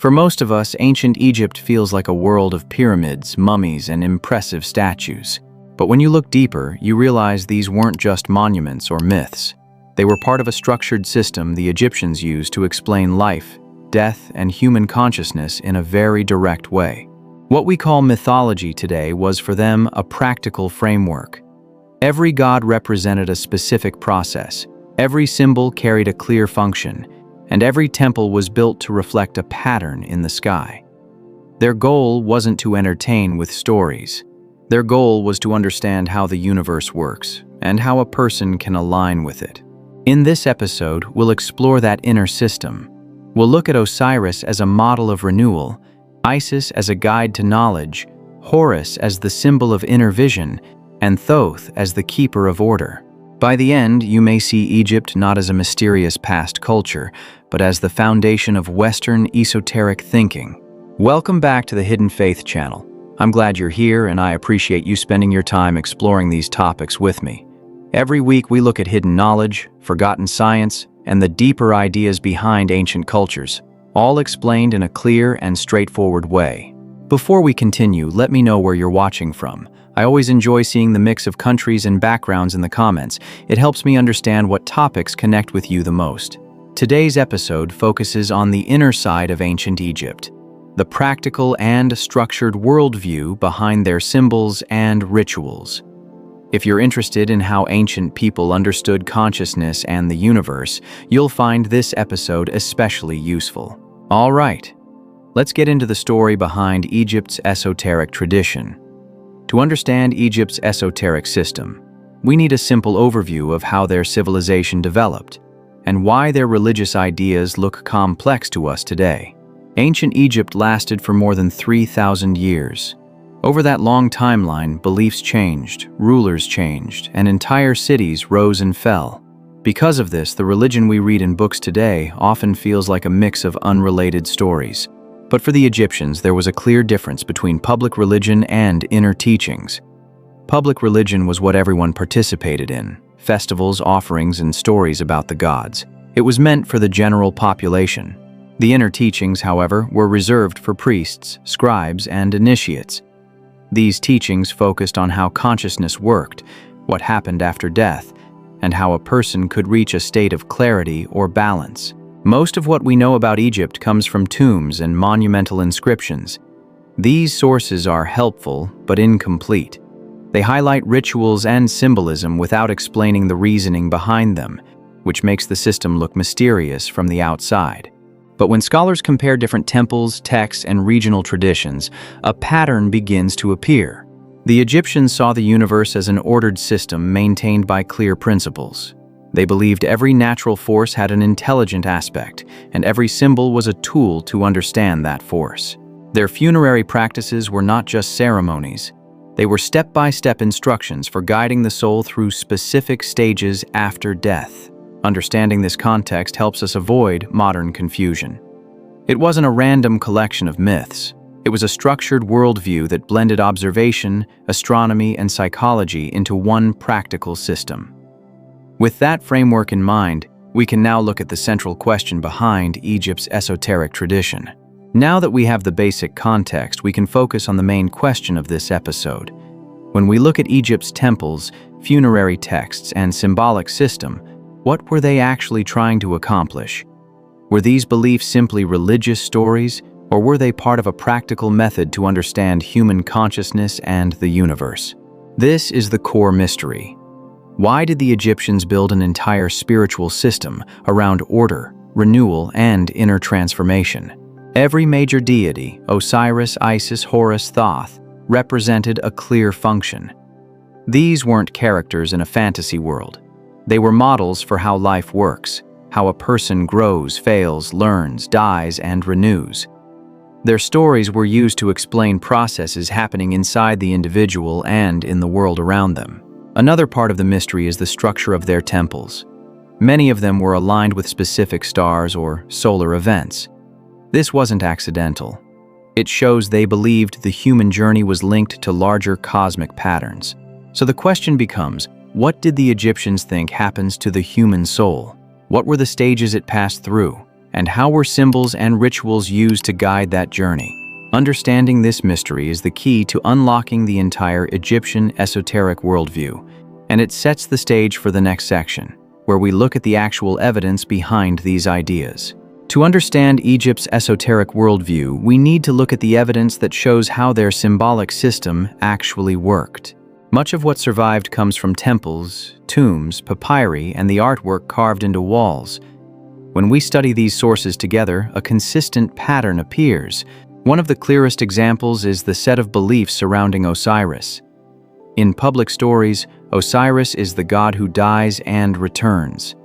For most of us, ancient Egypt feels like a world of pyramids, mummies, and impressive statues. But when you look deeper, you realize these weren't just monuments or myths. They were part of a structured system the Egyptians used to explain life, death, and human consciousness in a very direct way. What we call mythology today was for them a practical framework. Every god represented a specific process, every symbol carried a clear function, and every temple was built to reflect a pattern in the sky. Their goal wasn't to entertain with stories. Their goal was to understand how the universe works and how a person can align with it. In this episode, we'll explore that inner system. We'll look at Osiris as a model of renewal, Isis as a guide to knowledge, Horus as the symbol of inner vision, and Thoth as the keeper of order. By the end, you may see Egypt not as a mysterious past culture, but as the foundation of Western esoteric thinking. Welcome back to the Hidden Faith channel. I'm glad you're here, and I appreciate you spending your time exploring these topics with me. Every week we look at hidden knowledge, forgotten science, and the deeper ideas behind ancient cultures, all explained in a clear and straightforward way. Before we continue, let me know where you're watching from. I always enjoy seeing the mix of countries and backgrounds in the comments. It helps me understand what topics connect with you the most. Today's episode focuses on the inner side of ancient Egypt, the practical and structured worldview behind their symbols and rituals. If you're interested in how ancient people understood consciousness and the universe, you'll find this episode especially useful. All right, let's get into the story behind Egypt's esoteric tradition. To understand Egypt's esoteric system, we need a simple overview of how their civilization developed and why their religious ideas look complex to us today. Ancient Egypt lasted for more than 3,000 years. Over that long timeline, beliefs changed, rulers changed, and entire cities rose and fell. Because of this, the religion we read in books today often feels like a mix of unrelated stories. But for the Egyptians, there was a clear difference between public religion and inner teachings. Public religion was what everyone participated in: festivals, offerings, and stories about the gods. It was meant for the general population. The inner teachings, however, were reserved for priests, scribes, and initiates. These teachings focused on how consciousness worked, what happened after death, and how a person could reach a state of clarity or balance. Most of what we know about Egypt comes from tombs and monumental inscriptions. These sources are helpful but incomplete. They highlight rituals and symbolism without explaining the reasoning behind them, which makes the system look mysterious from the outside. But when scholars compare different temples, texts, and regional traditions, a pattern begins to appear. The Egyptians saw the universe as an ordered system maintained by clear principles. They believed every natural force had an intelligent aspect, and every symbol was a tool to understand that force. Their funerary practices were not just ceremonies. They were step-by-step instructions for guiding the soul through specific stages after death. Understanding this context helps us avoid modern confusion. It wasn't a random collection of myths. It was a structured worldview that blended observation, astronomy, and psychology into one practical system. With that framework in mind, we can now look at the central question behind Egypt's esoteric tradition. Now that we have the basic context, we can focus on the main question of this episode. When we look at Egypt's temples, funerary texts, and symbolic system, what were they actually trying to accomplish? Were these beliefs simply religious stories, or were they part of a practical method to understand human consciousness and the universe? This is the core mystery. Why did the Egyptians build an entire spiritual system around order, renewal, and inner transformation? Every major deity, Osiris, Isis, Horus, Thoth, represented a clear function. These weren't characters in a fantasy world. They were models for how life works, how a person grows, fails, learns, dies, and renews. Their stories were used to explain processes happening inside the individual and in the world around them. Another part of the mystery is the structure of their temples. Many of them were aligned with specific stars or solar events. This wasn't accidental. It shows they believed the human journey was linked to larger cosmic patterns. So the question becomes, what did the Egyptians think happens to the human soul? What were the stages it passed through? And how were symbols and rituals used to guide that journey? Understanding this mystery is the key to unlocking the entire Egyptian esoteric worldview, and it sets the stage for the next section, where we look at the actual evidence behind these ideas. To understand Egypt's esoteric worldview, we need to look at the evidence that shows how their symbolic system actually worked. Much of what survived comes from temples, tombs, papyri, and the artwork carved into walls. When we study these sources together, a consistent pattern appears. One of the clearest examples is the set of beliefs surrounding Osiris. In public stories, Osiris is the god who dies and returns.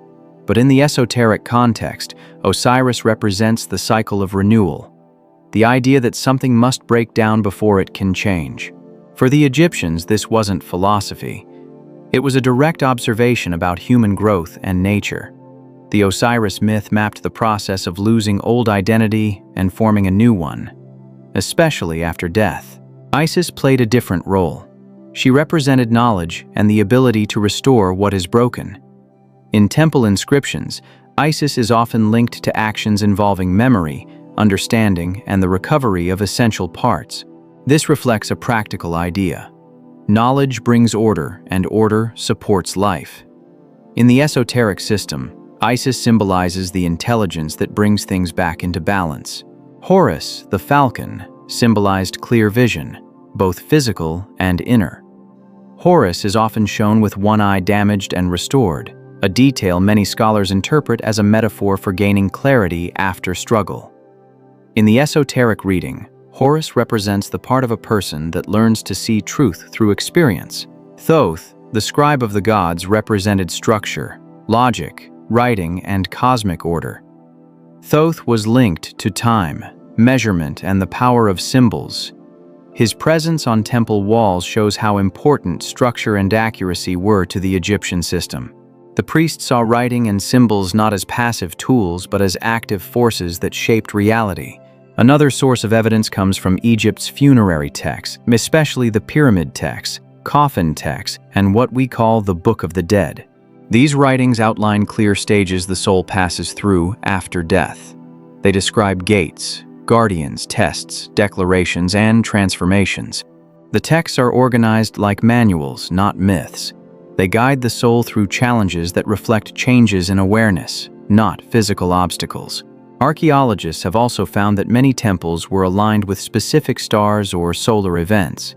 But in the esoteric context, Osiris represents the cycle of renewal, the idea that something must break down before it can change. For the Egyptians, this wasn't philosophy. It was a direct observation about human growth and nature. The Osiris myth mapped the process of losing old identity and forming a new one, especially after death. Isis played a different role. She represented knowledge and the ability to restore what is broken. In temple inscriptions, Isis is often linked to actions involving memory, understanding, and the recovery of essential parts. This reflects a practical idea. Knowledge brings order, and order supports life. In the esoteric system, Isis symbolizes the intelligence that brings things back into balance. Horus, the falcon, symbolized clear vision, both physical and inner. Horus is often shown with one eye damaged and restored, a detail many scholars interpret as a metaphor for gaining clarity after struggle. In the esoteric reading, Horus represents the part of a person that learns to see truth through experience. Thoth, the scribe of the gods, represented structure, logic, writing, and cosmic order. Thoth was linked to time, measurement, and the power of symbols. His presence on temple walls shows how important structure and accuracy were to the Egyptian system. The priests saw writing and symbols not as passive tools but as active forces that shaped reality. Another source of evidence comes from Egypt's funerary texts, especially the pyramid texts, coffin texts, and what we call the Book of the Dead. These writings outline clear stages the soul passes through after death. They describe gates, guardians, tests, declarations, and transformations. The texts are organized like manuals, not myths. They guide the soul through challenges that reflect changes in awareness, not physical obstacles. Archaeologists have also found that many temples were aligned with specific stars or solar events.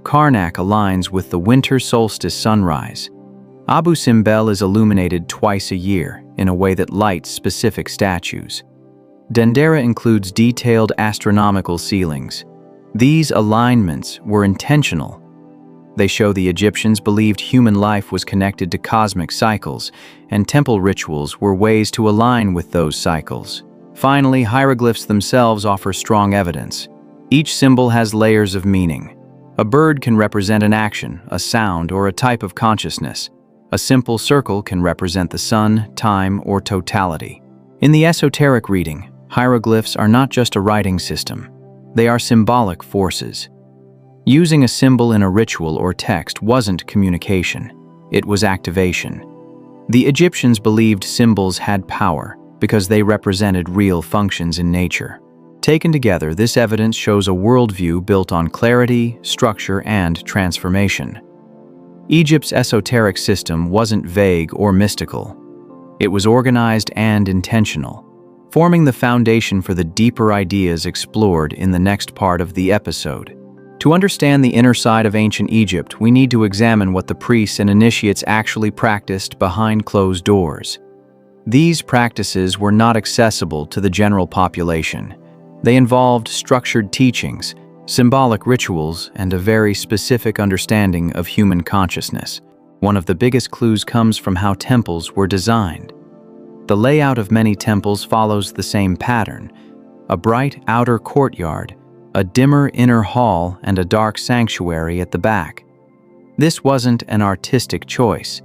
Karnak aligns with the winter solstice sunrise. Abu Simbel is illuminated twice a year in a way that lights specific statues. Dendera includes detailed astronomical ceilings. These alignments were intentional. They show the Egyptians believed human life was connected to cosmic cycles, and temple rituals were ways to align with those cycles. Finally, hieroglyphs themselves offer strong evidence. Each symbol has layers of meaning. A bird can represent an action, a sound, or a type of consciousness. A simple circle can represent the sun, time, or totality. In the esoteric reading, hieroglyphs are not just a writing system. They are symbolic forces. Using a symbol in a ritual or text wasn't communication, it was activation. The Egyptians believed symbols had power because they represented real functions in nature. Taken together, this evidence shows a worldview built on clarity, structure, and transformation. Egypt's esoteric system wasn't vague or mystical. It was organized and intentional, forming the foundation for the deeper ideas explored in the next part of the episode. To understand the inner side of ancient Egypt, we need to examine what the priests and initiates actually practiced behind closed doors. These practices were not accessible to the general population. They involved structured teachings, symbolic rituals, and a very specific understanding of human consciousness. One of the biggest clues comes from how temples were designed. The layout of many temples follows the same pattern: a bright outer courtyard, a dimmer inner hall, and a dark sanctuary at the back. This wasn't an artistic choice.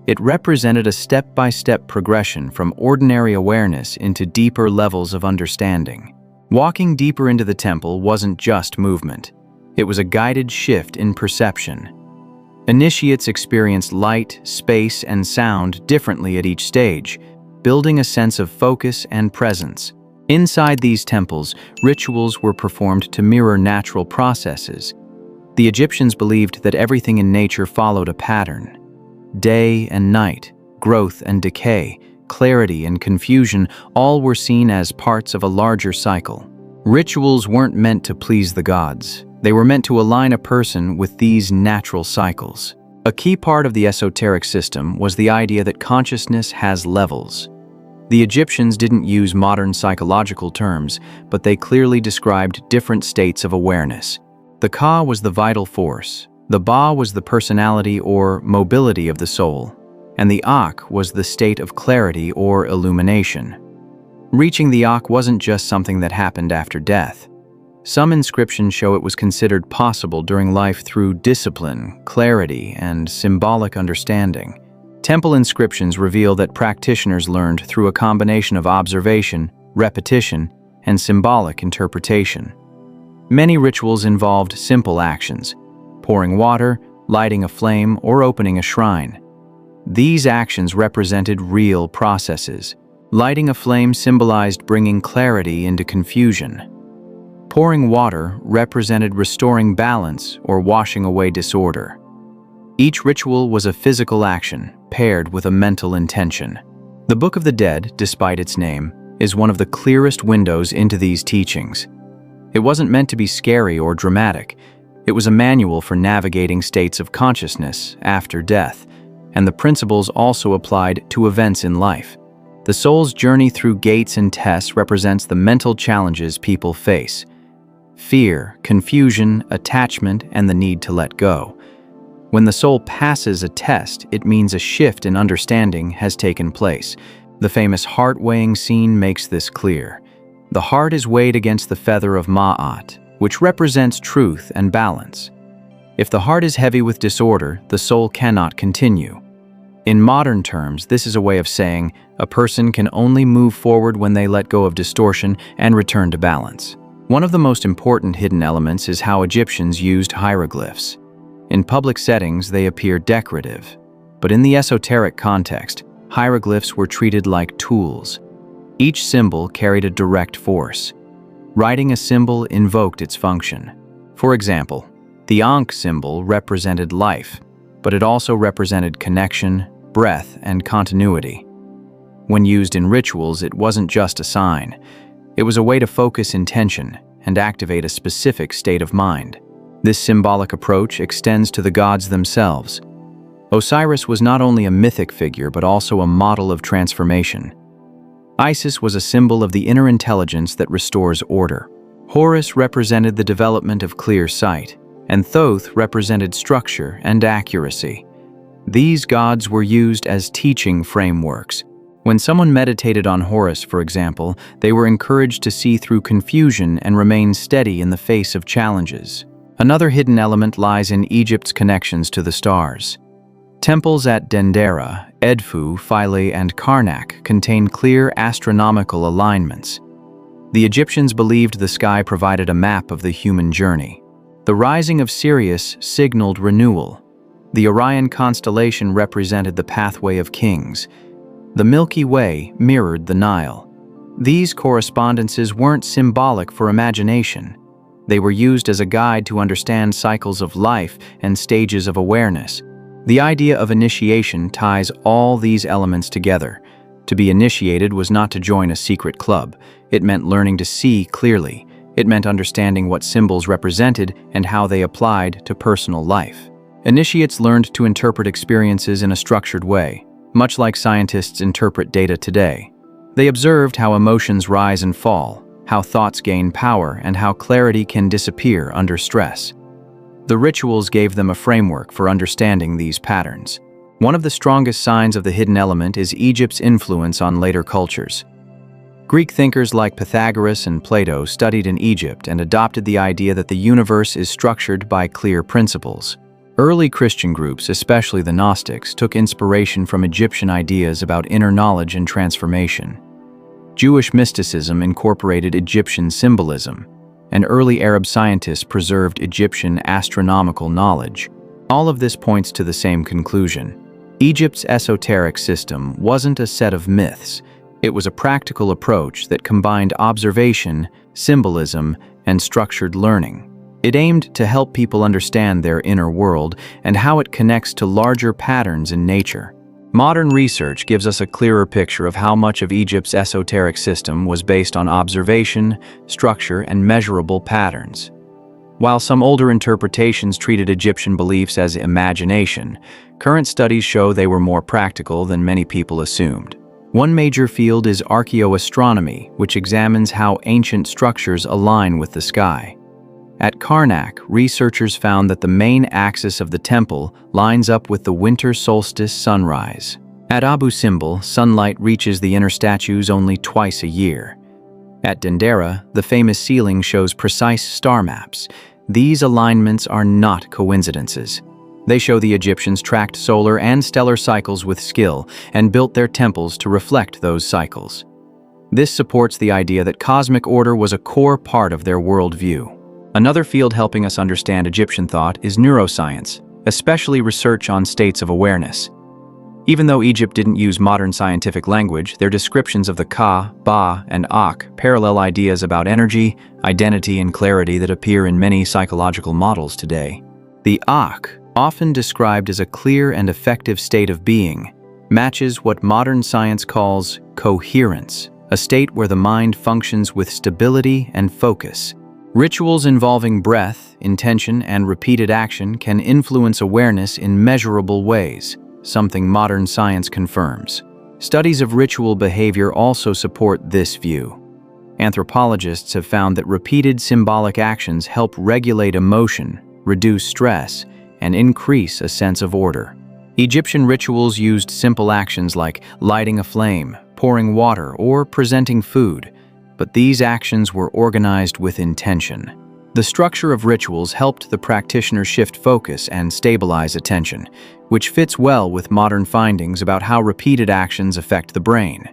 It represented a step-by-step progression from ordinary awareness into deeper levels of understanding. Walking deeper into the temple wasn't just movement. It was a guided shift in perception. Initiates experienced light, space, and sound differently at each stage. building a sense of focus and presence. Inside these temples, rituals were performed to mirror natural processes. The Egyptians believed that everything in nature followed a pattern. Day and night, growth and decay, clarity and confusion, all were seen as parts of a larger cycle. Rituals weren't meant to please the gods. They were meant to align a person with these natural cycles. A key part of the esoteric system was the idea that consciousness has levels. The Egyptians didn't use modern psychological terms, but they clearly described different states of awareness. The Ka was the vital force, the Ba was the personality or mobility of the soul, and the Ak was the state of clarity or illumination. Reaching the Ak wasn't just something that happened after death. Some inscriptions show it was considered possible during life through discipline, clarity, and symbolic understanding. Temple inscriptions reveal that practitioners learned through a combination of observation, repetition, and symbolic interpretation. Many rituals involved simple actions: pouring water, lighting a flame, or opening a shrine. These actions represented real processes. Lighting a flame symbolized bringing clarity into confusion. Pouring water represented restoring balance or washing away disorder. Each ritual was a physical action paired with a mental intention. The Book of the Dead, despite its name, is one of the clearest windows into these teachings. It wasn't meant to be scary or dramatic. It was a manual for navigating states of consciousness after death, and the principles also applied to events in life. The soul's journey through gates and tests represents the mental challenges people face: fear, confusion, attachment, and the need to let go. When the soul passes a test, it means a shift in understanding has taken place. The famous heart weighing scene makes this clear. The heart is weighed against the feather of Ma'at, which represents truth and balance. If the heart is heavy with disorder, the soul cannot continue. In modern terms, this is a way of saying a person can only move forward when they let go of distortion and return to balance. One of the most important hidden elements is how Egyptians used hieroglyphs. In public settings, they appear decorative, but in the esoteric context, hieroglyphs were treated like tools. Each symbol carried a direct force. Writing a symbol invoked its function. For example, the Ankh symbol represented life, but it also represented connection, breath, and continuity. When used in rituals, it wasn't just a sign. It was a way to focus intention and activate a specific state of mind. This symbolic approach extends to the gods themselves. Osiris was not only a mythic figure but also a model of transformation. Isis was a symbol of the inner intelligence that restores order. Horus represented the development of clear sight, and Thoth represented structure and accuracy. These gods were used as teaching frameworks. When someone meditated on Horus, for example, they were encouraged to see through confusion and remain steady in the face of challenges. Another hidden element lies in Egypt's connections to the stars. Temples at Dendera, Edfu, Philae, and Karnak contain clear astronomical alignments. The Egyptians believed the sky provided a map of the human journey. The rising of Sirius signaled renewal. The Orion constellation represented the pathway of kings. The Milky Way mirrored the Nile. These correspondences weren't symbolic for imagination. They were used as a guide to understand cycles of life and stages of awareness. The idea of initiation ties all these elements together. To be initiated was not to join a secret club. It meant learning to see clearly. It meant understanding what symbols represented and how they applied to personal life. Initiates learned to interpret experiences in a structured way, much like scientists interpret data today. They observed how emotions rise and fall, how thoughts gain power, and how clarity can disappear under stress. The rituals gave them a framework for understanding these patterns. One of the strongest signs of the hidden element is Egypt's influence on later cultures. Greek thinkers like Pythagoras and Plato studied in Egypt and adopted the idea that the universe is structured by clear principles. Early Christian groups, especially the Gnostics, took inspiration from Egyptian ideas about inner knowledge and transformation. Jewish mysticism incorporated Egyptian symbolism, and early Arab scientists preserved Egyptian astronomical knowledge. All of this points to the same conclusion. Egypt's esoteric system wasn't a set of myths. It was a practical approach that combined observation, symbolism, and structured learning. It aimed to help people understand their inner world and how it connects to larger patterns in nature. Modern research gives us a clearer picture of how much of Egypt's esoteric system was based on observation, structure, and measurable patterns. While some older interpretations treated Egyptian beliefs as imagination, current studies show they were more practical than many people assumed. One major field is archaeoastronomy, which examines how ancient structures align with the sky. At Karnak, researchers found that the main axis of the temple lines up with the winter solstice sunrise. At Abu Simbel, sunlight reaches the inner statues only twice a year. At Dendera, the famous ceiling shows precise star maps. These alignments are not coincidences. They show the Egyptians tracked solar and stellar cycles with skill and built their temples to reflect those cycles. This supports the idea that cosmic order was a core part of their worldview. Another field helping us understand Egyptian thought is neuroscience, especially research on states of awareness. Even though Egypt didn't use modern scientific language, their descriptions of the Ka, Ba, and Akh parallel ideas about energy, identity, and clarity that appear in many psychological models today. The Akh, often described as a clear and effective state of being, matches what modern science calls coherence, a state where the mind functions with stability and focus. Rituals involving breath, intention, and repeated action can influence awareness in measurable ways, something modern science confirms. Studies of ritual behavior also support this view. Anthropologists have found that repeated symbolic actions help regulate emotion, reduce stress, and increase a sense of order. Egyptian rituals used simple actions like lighting a flame, pouring water, or presenting food, but these actions were organized with intention. The structure of rituals helped the practitioner shift focus and stabilize attention, which fits well with modern findings about how repeated actions affect the brain.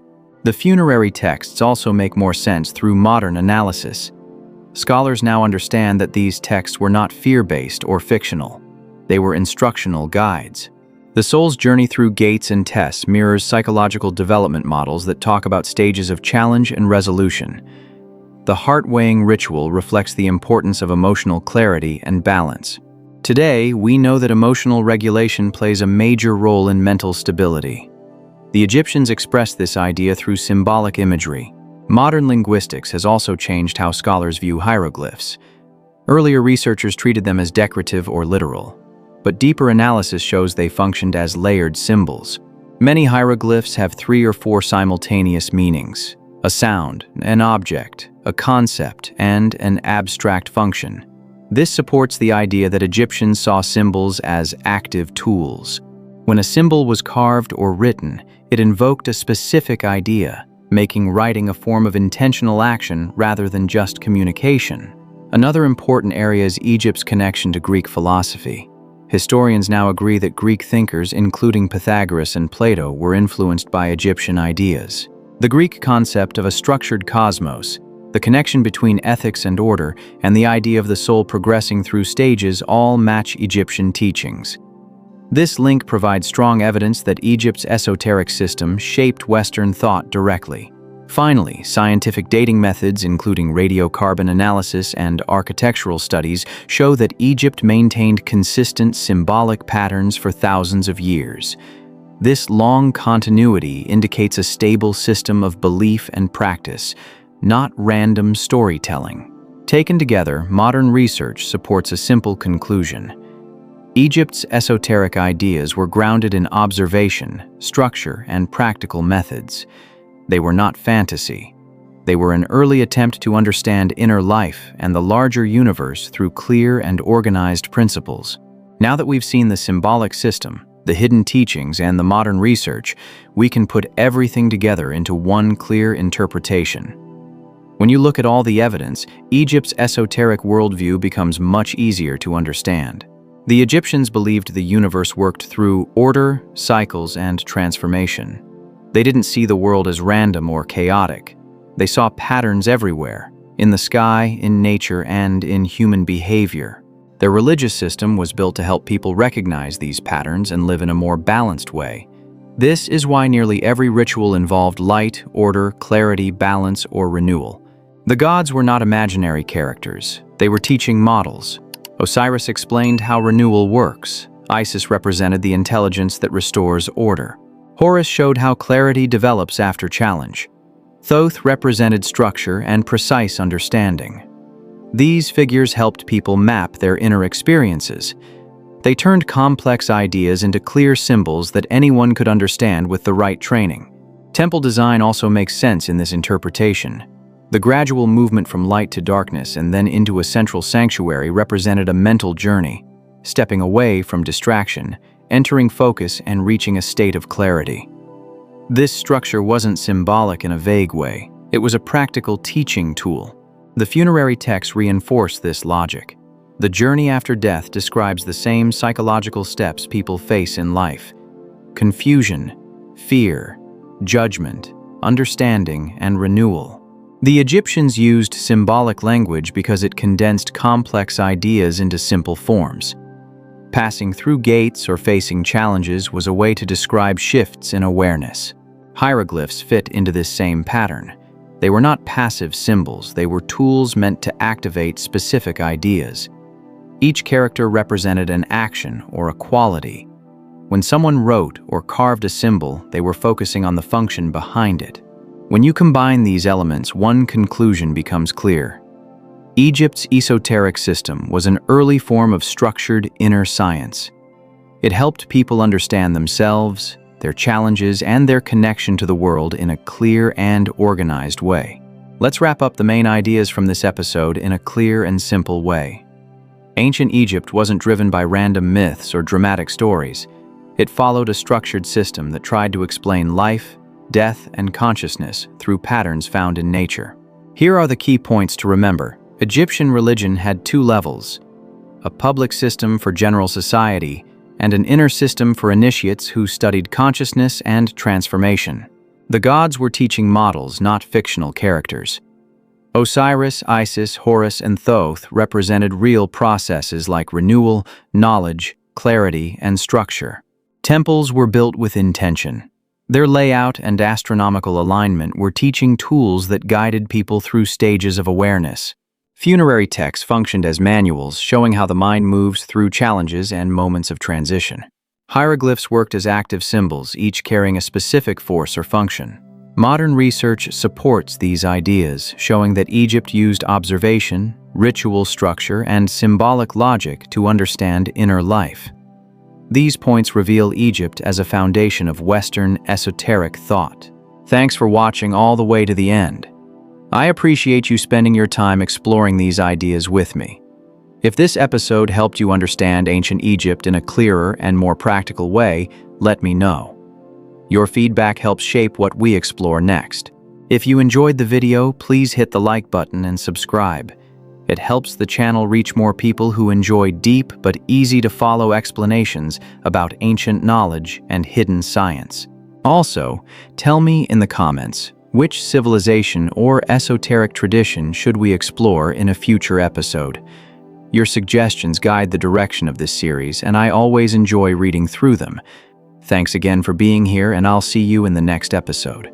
The funerary texts also make more sense through modern analysis. Scholars now understand that these texts were not fear-based or fictional. They were instructional guides. The soul's journey through gates and tests mirrors psychological development models that talk about stages of challenge and resolution. The heart-weighing ritual reflects the importance of emotional clarity and balance. Today, we know that emotional regulation plays a major role in mental stability. The Egyptians expressed this idea through symbolic imagery. Modern linguistics has also changed how scholars view hieroglyphs. Earlier researchers treated them as decorative or literal, but deeper analysis shows they functioned as layered symbols. Many hieroglyphs have 3 or 4 simultaneous meanings: a sound, an object, a concept, and an abstract function. This supports the idea that Egyptians saw symbols as active tools. When a symbol was carved or written, it invoked a specific idea, making writing a form of intentional action rather than just communication. Another important area is Egypt's connection to Greek philosophy. Historians now agree that Greek thinkers, including Pythagoras and Plato, were influenced by Egyptian ideas. The Greek concept of a structured cosmos, the connection between ethics and order, and the idea of the soul progressing through stages all match Egyptian teachings. This link provides strong evidence that Egypt's esoteric system shaped Western thought directly. Finally, scientific dating methods, including radiocarbon analysis and architectural studies, show that Egypt maintained consistent symbolic patterns for thousands of years. This long continuity indicates a stable system of belief and practice, not random storytelling. Taken together, modern research supports a simple conclusion. Egypt's esoteric ideas were grounded in observation, structure, and practical methods. They were not fantasy. They were an early attempt to understand inner life and the larger universe through clear and organized principles. Now that we've seen the symbolic system, the hidden teachings, and the modern research, we can put everything together into one clear interpretation. When you look at all the evidence, Egypt's esoteric worldview becomes much easier to understand. The Egyptians believed the universe worked through order, cycles, and transformation. They didn't see the world as random or chaotic. They saw patterns everywhere, in the sky, in nature, and in human behavior. Their religious system was built to help people recognize these patterns and live in a more balanced way. This is why nearly every ritual involved light, order, clarity, balance, or renewal. The gods were not imaginary characters. They were teaching models. Osiris explained how renewal works. Isis represented the intelligence that restores order. Horus showed how clarity develops after challenge. Thoth represented structure and precise understanding. These figures helped people map their inner experiences. They turned complex ideas into clear symbols that anyone could understand with the right training. Temple design also makes sense in this interpretation. The gradual movement from light to darkness and then into a central sanctuary represented a mental journey, stepping away from distraction, entering focus, and reaching a state of clarity. This structure wasn't symbolic in a vague way. It was a practical teaching tool. The funerary texts reinforce this logic. The journey after death describes the same psychological steps people face in life: confusion, fear, judgment, understanding, and renewal. The Egyptians used symbolic language because it condensed complex ideas into simple forms. Passing through gates or facing challenges was a way to describe shifts in awareness. Hieroglyphs fit into this same pattern. They were not passive symbols, they were tools meant to activate specific ideas. Each character represented an action or a quality. When someone wrote or carved a symbol, they were focusing on the function behind it. When you combine these elements, one conclusion becomes clear. Egypt's esoteric system was an early form of structured inner science. It helped people understand themselves, their challenges, and their connection to the world in a clear and organized way. Let's wrap up the main ideas from this episode in a clear and simple way. Ancient Egypt wasn't driven by random myths or dramatic stories. It followed a structured system that tried to explain life, death, and consciousness through patterns found in nature. Here are the key points to remember. Egyptian religion had two levels: a public system for general society and an inner system for initiates who studied consciousness and transformation. The gods were teaching models, not fictional characters. Osiris, Isis, Horus, and Thoth represented real processes like renewal, knowledge, clarity, and structure. Temples were built with intention. Their layout and astronomical alignment were teaching tools that guided people through stages of awareness. Funerary texts functioned as manuals, showing how the mind moves through challenges and moments of transition. Hieroglyphs worked as active symbols, each carrying a specific force or function. Modern research supports these ideas, showing that Egypt used observation, ritual structure, and symbolic logic to understand inner life. These points reveal Egypt as a foundation of Western esoteric thought. Thanks for watching all the way to the end. I appreciate you spending your time exploring these ideas with me. If this episode helped you understand ancient Egypt in a clearer and more practical way, let me know. Your feedback helps shape what we explore next. If you enjoyed the video, please hit the like button and subscribe. It helps the channel reach more people who enjoy deep but easy-to-follow explanations about ancient knowledge and hidden science. Also, tell me in the comments, which civilization or esoteric tradition should we explore in a future episode? Your suggestions guide the direction of this series, and I always enjoy reading through them. Thanks again for being here, and I'll see you in the next episode.